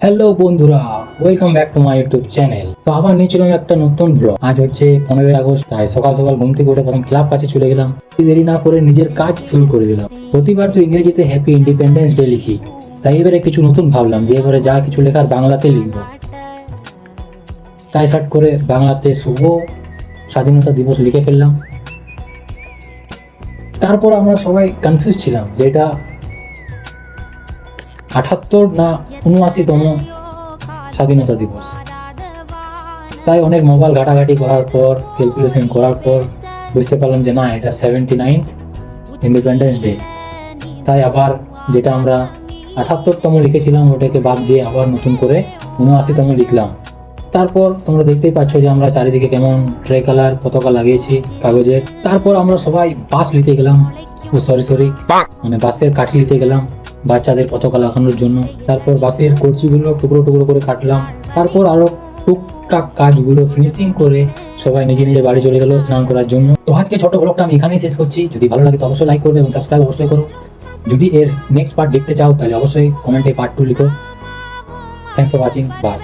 Hello বন্ধুরা, welcome back to my YouTube channel. তো আবার নিয়ে চলাম একটা নতুন ব্লগ। আজ হচ্ছে 15ই আগস্ট, তাই সকাল সকাল ঘুম থেকে উঠে প্রথম ক্লাব কাছে চলে গেলাম। দেরি না করে নিজের কাজ শুরু করে দিলাম। প্রতিবার তো ইংরেজিতে হ্যাপি ইন্ডিপেন্ডেন্স ডে লিখি, তাই এবারে কিছু নতুন ভাবলাম যে এবারে যা কিছু লেখার বাংলাতে লিখবো। তাই শার্ট করে বাংলাতে শুভ স্বাধীনতা দিবস লিখে ফেললাম। তারপর আমরা সবাই কনফিউজ ছিলাম যে এটা 78 না 79তম স্বাধীনতা দিবস। তাই অনেক মোবাইল ঘাটাঘাটি করার পর, ক্যালকুলেশন করার পর বুঝতে পারলাম যে না, এটা 79th ইন্ডিপেন্ডেন্স ডে। তাই আবার যেটা আমরা 78তম লিখেছিলাম ওটাকে বাদ দিয়ে আবার নতুন করে 79তম লিখলাম। তারপর তোমরা দেখতেই পাচ্ছ যে আমরা চারিদিকে কেমন ট্রাই কালার পতাকা লাগিয়েছি কাগজের। তারপর আমরা সবাই বাঁশ নিতে গেলাম, মানে বাঁশের কাঠি নিতে গেলাম বাচ্চাদের পতাকা লাগানোর জন্য। তারপর বাঁশের কড়চিগুলো টুকরো টুকরো করে কাটলাম। তারপর আরো টুকটাক কাজগুলো ফিনিশিং করে সবাই নিজে নিজে বাড়ি চলে গেল স্নান করার জন্য। তো আজকে ছোট ব্লগটা আমি এখানেই শেষ করছি। যদি ভালো লাগে তো অবশ্যই লাইক করবে এবং সাবস্ক্রাইব অবশ্যই করো। যদি এর নেক্সট পার্ট দেখতে চাও তাহলে অবশ্যই কমেন্টে পার্ট 2 লিখো। Thanks for watching, by.